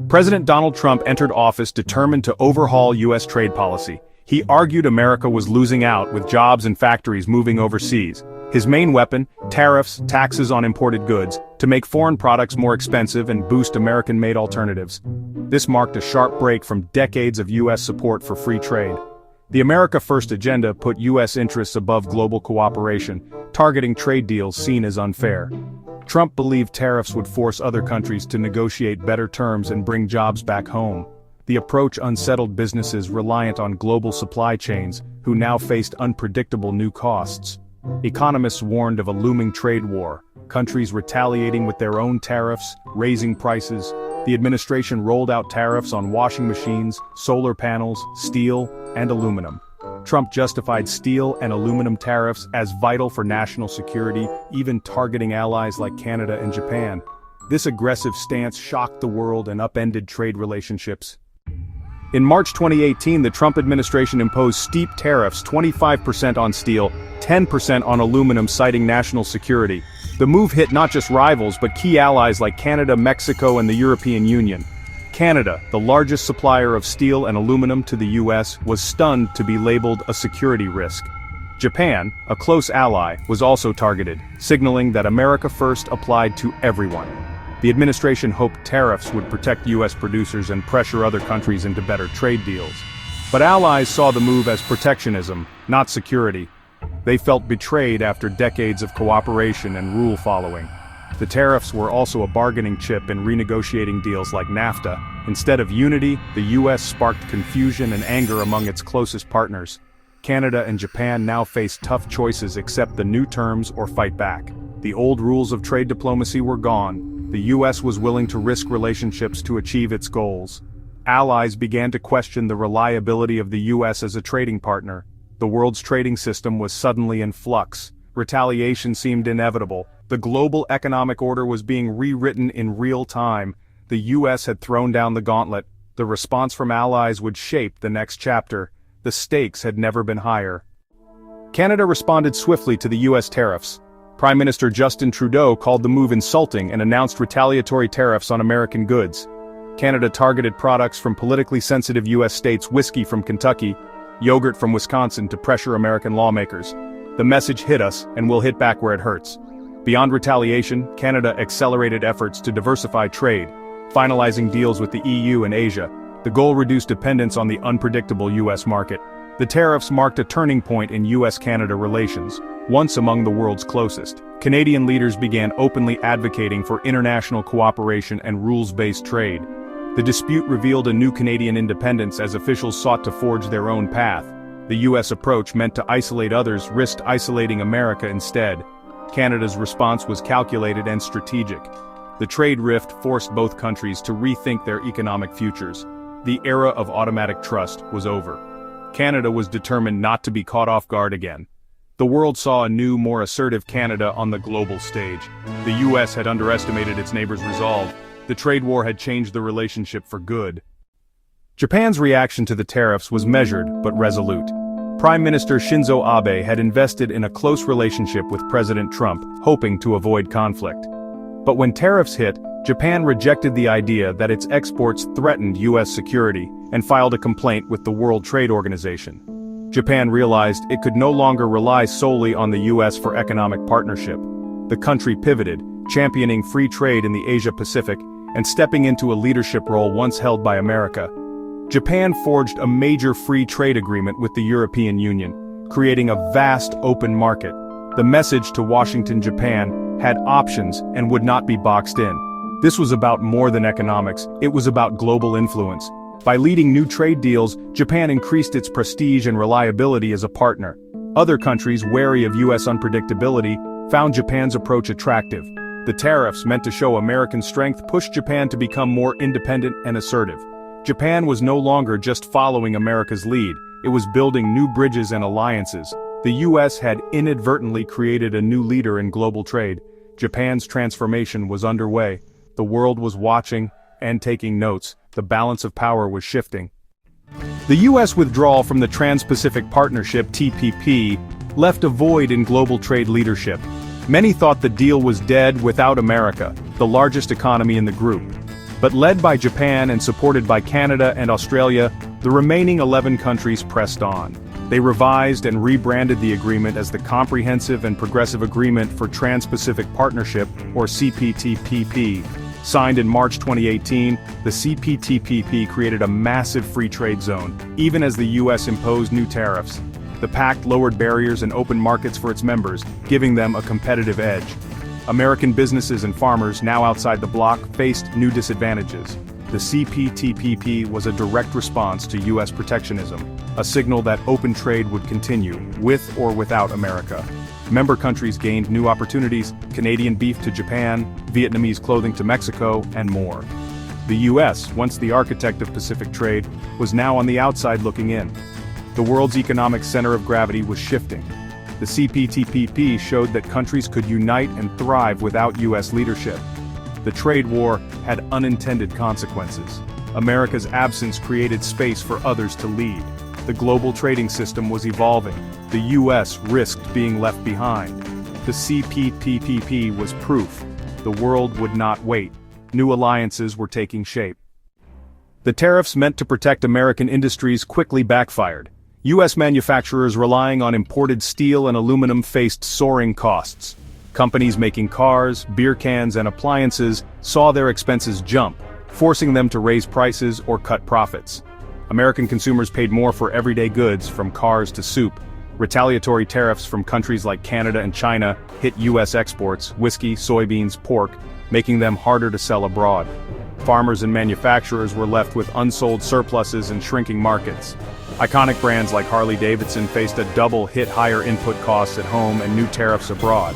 President Donald Trump entered office determined to overhaul U.S. trade policy. He argued America was losing out with jobs and factories moving overseas. His main weapon, tariffs, taxes on imported goods, to make foreign products more expensive and boost American-made alternatives. This marked a sharp break from decades of U.S. support for free trade. The America First agenda put U.S. interests above global cooperation, targeting trade deals seen as unfair. Trump believed tariffs would force other countries to negotiate better terms and bring jobs back home. The approach unsettled businesses reliant on global supply chains, who now faced unpredictable new costs. Economists warned of a looming trade war, countries retaliating with their own tariffs, raising prices. The administration rolled out tariffs on washing machines, solar panels, steel, and aluminum. Trump justified steel and aluminum tariffs as vital for national security, even targeting allies like Canada and Japan. This aggressive stance shocked the world and upended trade relationships. In March 2018, the Trump administration imposed steep tariffs, 25% on steel, 10% on aluminum, citing national security. The move hit not just rivals but key allies like Canada, Mexico, and the European Union. Canada, the largest supplier of steel and aluminum to the U.S., was stunned to be labeled a security risk. Japan, a close ally, was also targeted, signaling that America First applied to everyone. The administration hoped tariffs would protect U.S. producers and pressure other countries into better trade deals. But allies saw the move as protectionism, not security. They felt betrayed after decades of cooperation and rule following. The tariffs were also a bargaining chip in renegotiating deals like NAFTA. Instead of unity, the U.S. sparked confusion and anger among its closest partners. Canada and Japan now face tough choices: accept the new terms or fight back. The old rules of trade diplomacy were gone. The U.S. was willing to risk relationships to achieve its goals. Allies began to question the reliability of the U.S. as a trading partner. The world's trading system was suddenly in flux. Retaliation seemed inevitable. The global economic order was being rewritten in real time. The U.S. had thrown down the gauntlet. The response from allies would shape the next chapter. The stakes had never been higher. Canada responded swiftly to the U.S. tariffs. Prime Minister Justin Trudeau called the move insulting and announced retaliatory tariffs on American goods. Canada targeted products from politically sensitive U.S. states, whiskey from Kentucky, yogurt from Wisconsin, to pressure American lawmakers. The message hit us, and will hit back where it hurts. Beyond retaliation, Canada accelerated efforts to diversify trade, finalizing deals with the EU and Asia. The goal reduced dependence on the unpredictable U.S. market. The tariffs marked a turning point in U.S.-Canada relations, once among the world's closest. Canadian leaders began openly advocating for international cooperation and rules-based trade. The dispute revealed a new Canadian independence as officials sought to forge their own path. The U.S. approach, meant to isolate others, risked isolating America instead. Canada's response was calculated and strategic. The trade rift forced both countries to rethink their economic futures. The era of automatic trust was over. Canada was determined not to be caught off guard again. The world saw a new, more assertive Canada on the global stage. The U.S. had underestimated its neighbors' resolve. The trade war had changed the relationship for good. Japan's reaction to the tariffs was measured but resolute. Prime Minister Shinzo Abe had invested in a close relationship with President Trump, hoping to avoid conflict. But when tariffs hit, Japan rejected the idea that its exports threatened U.S. security and filed a complaint with the World Trade Organization. Japan realized it could no longer rely solely on the U.S. for economic partnership. The country pivoted, championing free trade in the Asia-Pacific and stepping into a leadership role once held by America. Japan forged a major free trade agreement with the European Union, creating a vast open market. The message to Washington, Japan, had options and would not be boxed in. This was about more than economics, it was about global influence. By leading new trade deals, Japan increased its prestige and reliability as a partner. Other countries, wary of U.S. unpredictability, found Japan's approach attractive. The tariffs, meant to show American strength, pushed Japan to become more independent and assertive. Japan was no longer just following America's lead, it was building new bridges and alliances. The U.S. had inadvertently created a new leader in global trade. Japan's transformation was underway. The world was watching and taking notes. The balance of power was shifting. The U.S. withdrawal from the Trans-Pacific Partnership (TPP) left a void in global trade leadership. Many thought the deal was dead without America, the largest economy in the group. But led by Japan and supported by Canada and Australia, the remaining 11 countries pressed on. They revised and rebranded the agreement as the Comprehensive and Progressive Agreement for Trans-Pacific Partnership, or CPTPP. Signed in March 2018, the CPTPP created a massive free trade zone, even as the US imposed new tariffs. The pact lowered barriers and opened markets for its members, giving them a competitive edge. American businesses and farmers, now outside the bloc, faced new disadvantages. The CPTPP was a direct response to US protectionism, a signal that open trade would continue, with or without America. Member countries gained new opportunities: Canadian beef to Japan, Vietnamese clothing to Mexico, and more. The US, once the architect of Pacific trade, was now on the outside looking in. The world's economic center of gravity was shifting. The CPTPP showed that countries could unite and thrive without US leadership. The trade war had unintended consequences. America's absence created space for others to lead. The global trading system was evolving. The US risked being left behind. The CPTPP was proof. The world would not wait. New alliances were taking shape. The tariffs meant to protect American industries quickly backfired. US manufacturers relying on imported steel and aluminum faced soaring costs. Companies making cars, beer cans, and appliances saw their expenses jump, forcing them to raise prices or cut profits. American consumers paid more for everyday goods, from cars to soup. Retaliatory tariffs from countries like Canada and China hit US exports: whiskey, soybeans, pork, making them harder to sell abroad. Farmers and manufacturers were left with unsold surpluses and shrinking markets. Iconic brands like Harley-Davidson faced a double hit: higher input costs at home and new tariffs abroad.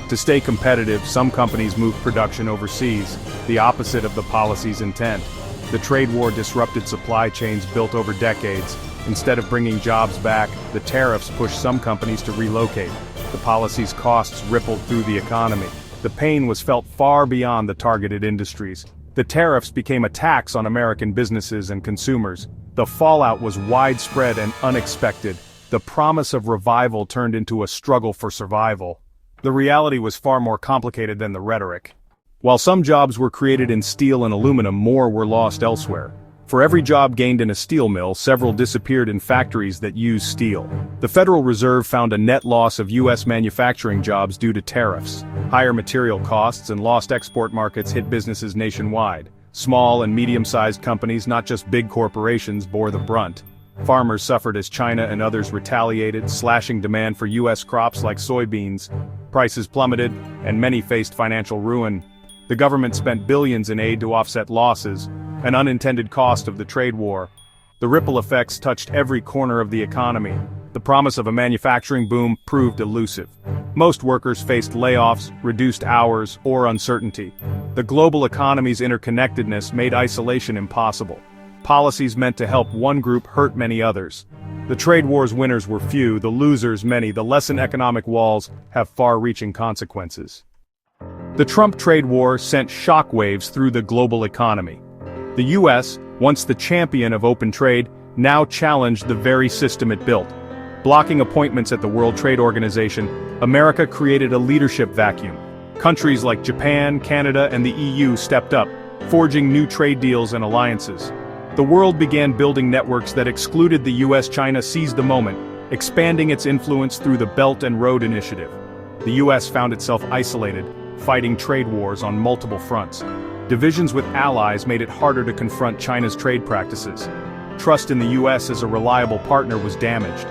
To stay competitive, some companies moved production overseas, the opposite of the policy's intent. The trade war disrupted supply chains built over decades. Instead of bringing jobs back, the tariffs pushed some companies to relocate. The policy's costs rippled through the economy. The pain was felt far beyond the targeted industries. The tariffs became a tax on American businesses and consumers. The fallout was widespread and unexpected. The promise of revival turned into a struggle for survival. The reality was far more complicated than the rhetoric. While some jobs were created in steel and aluminum, more were lost elsewhere. For every job gained in a steel mill, several disappeared in factories that use steel. The Federal Reserve found a net loss of US manufacturing jobs due to tariffs. Higher material costs and lost export markets hit businesses nationwide. Small and medium-sized companies, not just big corporations, bore the brunt. Farmers suffered as China and others retaliated, slashing demand for US crops like soybeans. Prices plummeted, and many faced financial ruin. The government spent billions in aid to offset losses, an unintended cost of the trade war. The ripple effects touched every corner of the economy. The promise of a manufacturing boom proved elusive. Most workers faced layoffs, reduced hours, or uncertainty. The global economy's interconnectedness made isolation impossible. Policies meant to help one group hurt many others. The trade war's winners were few, the losers many. The lesson: economic walls have far-reaching consequences. The Trump trade war sent shockwaves through the global economy. The US, once the champion of open trade, now challenged the very system it built. Blocking appointments at the World Trade Organization, America created a leadership vacuum. Countries like Japan, Canada, and the EU stepped up, forging new trade deals and alliances. The world began building networks that excluded the US. China seized the moment, expanding its influence through the Belt and Road Initiative. The US found itself isolated, fighting trade wars on multiple fronts. Divisions with allies made it harder to confront China's trade practices. Trust in the US as a reliable partner was damaged.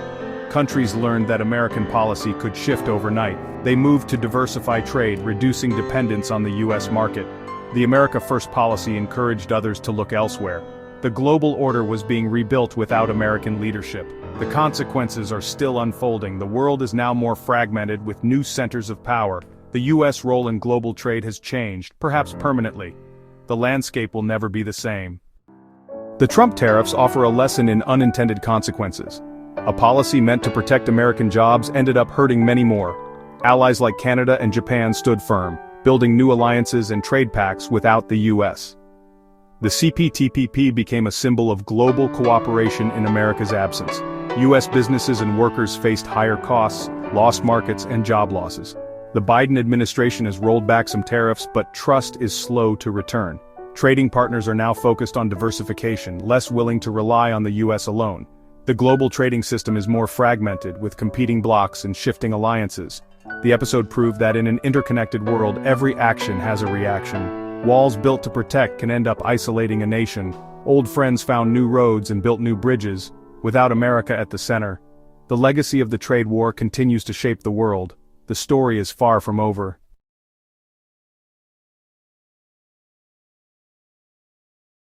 Countries learned that American policy could shift overnight. They moved to diversify trade, reducing dependence on the US market. The America First policy encouraged others to look elsewhere. The global order was being rebuilt without American leadership. The consequences are still unfolding. The world is now more fragmented, with new centers of power. The US role in global trade has changed, perhaps permanently. The landscape will never be the same. The Trump tariffs offer a lesson in unintended consequences. A policy meant to protect American jobs ended up hurting many more. Allies like Canada and Japan stood firm, building new alliances and trade pacts without the US. The CPTPP became a symbol of global cooperation in America's absence. US businesses and workers faced higher costs, lost markets, and job losses. The Biden administration has rolled back some tariffs, but trust is slow to return. Trading partners are now focused on diversification, less willing to rely on the US alone. The global trading system is more fragmented, with competing blocs and shifting alliances. The episode proved that in an interconnected world, every action has a reaction. Walls built to protect can end up isolating a nation. Old friends found new roads and built new bridges, without America at the center. The legacy of the trade war continues to shape the world. The story is far from over.